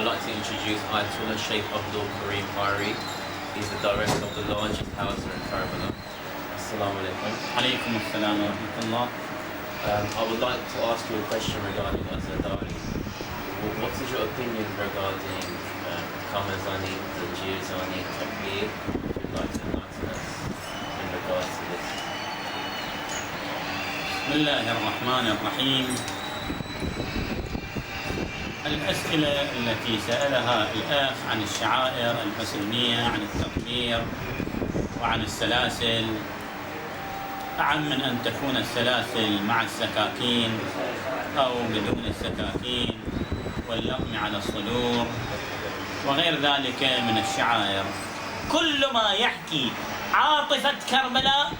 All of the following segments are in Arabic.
I'd like to introduce Ayatollah Sheikh الكريم حائری. He's the director of the largest حوزه in Kerbala. Assalamu alaikum. عليكم السلام ورحمة الله. I would like to ask you a question regarding Azadari. What is your opinion regarding Kamazani, the Jizani, Takbir? Would you like to enlighten us in regards to this? بسم الله الرحمن الرحيم. الأسئلة التي سألها الأخ عن الشعائر الحسينية، عن التكبير وعن السلاسل، أعم من أن تكون السلاسل مع السكاكين أو بدون السكاكين واللطم على الصدور وغير ذلك من الشعائر. كل ما يحكي عاطفة كربلاء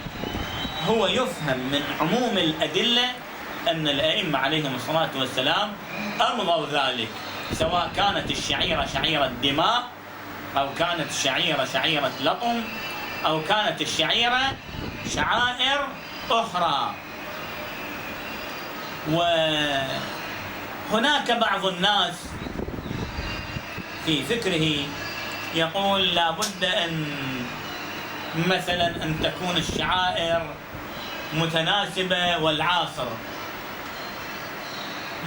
هو يفهم من عموم الأدلة أن الأئمة عليهم الصلاة والسلام أمضوا ذلك، سواء كانت الشعيرة شعيرة دماء أو كانت الشعيرة شعيرة لطم أو كانت الشعيرة شعائر أخرى. وهناك بعض الناس في فكره يقول لابد أن مثلا أن تكون الشعائر متناسبة والعاصر.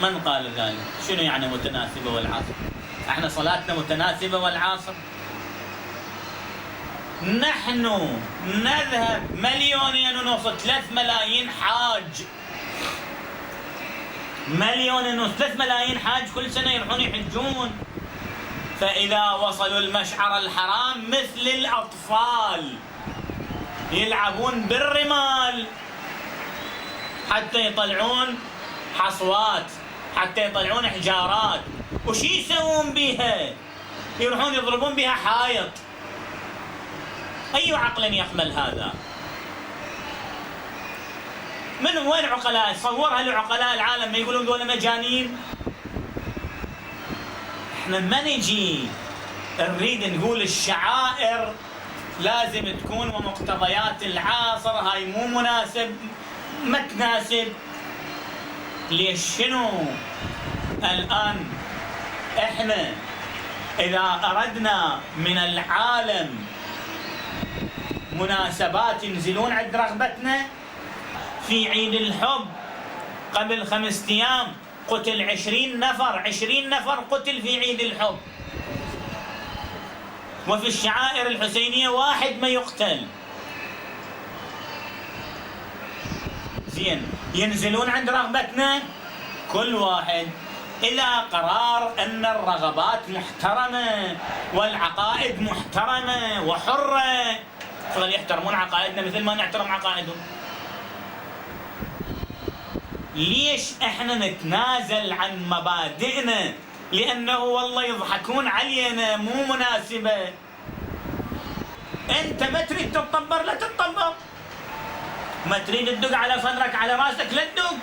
من قال ذلك؟ شنو يعني متناسبة والعاصر؟ احنا صلاتنا متناسبة والعاصر؟ نحن نذهب 2.5 مليون 3 ملايين حاج، 1.5 مليون 3 ملايين حاج كل سنة يروحون يحجون، فإذا وصلوا المشعر الحرام مثل الأطفال يلعبون بالرمال حتى يطلعون حصوات، حتى يطلعون حجارات. وش يسوون بيها؟ يروحون يضربون بها حائط. أي عقل يقبل هذا؟ من وين عقلاء؟ صورها لعقلاء العالم ما يقولون دول مجانين. احنا ما نجي نريد نقول الشعائر لازم تكون ومقتضيات العصر هاي مو مناسب، ما تناسب. ليش؟ شنو الآن احنا إذا أردنا من العالم مناسبات ينزلون عند رغبتنا؟ في عيد الحب قبل 5 أيام قتل 20 نفر قتل في عيد الحب، وفي الشعائر الحسينية 1 ما يقتل. زين، ينزلون عند رغبتنا؟ كل واحد إلى قرار أن الرغبات محترمة والعقائد محترمة وحرة، فليحترمون عقائدنا مثل ما نحترم عقائدهم. ليش احنا نتنازل عن مبادئنا لأنه والله يضحكون علينا مو مناسبة؟ انت ما تريد تتطبر لا تتطبر، ما تريد تدق على صدرك على راسك لا تدق.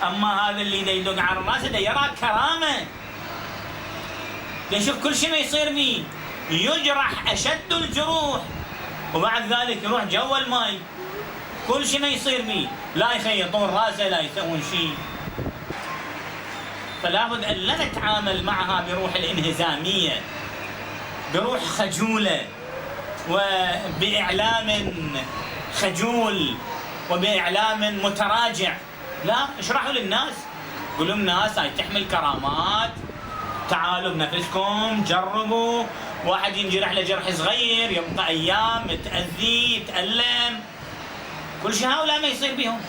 اما هذا اللي يدق على راسه ده يراك كرامه، يشوف كل شيء ما يصير بيه، يجرح اشد الجروح وبعد ذلك يروح جو الماي كل شيء ما يصير بيه، لا يخيطون راسه لا يسوون شيء. فلا بد ان لا نتعامل معها بروح الانهزاميه، بروح خجوله وبإعلام خجول وبإعلام متراجع. لا، اشرحوا للناس، قولوا الناس هاي تحمل كرامات، تعالوا بنفسكم جربوا. واحد ينجرح له جرح صغير يبقى ايام يتأذي يتألم، كل شيء هؤلاء ما يصير بهم.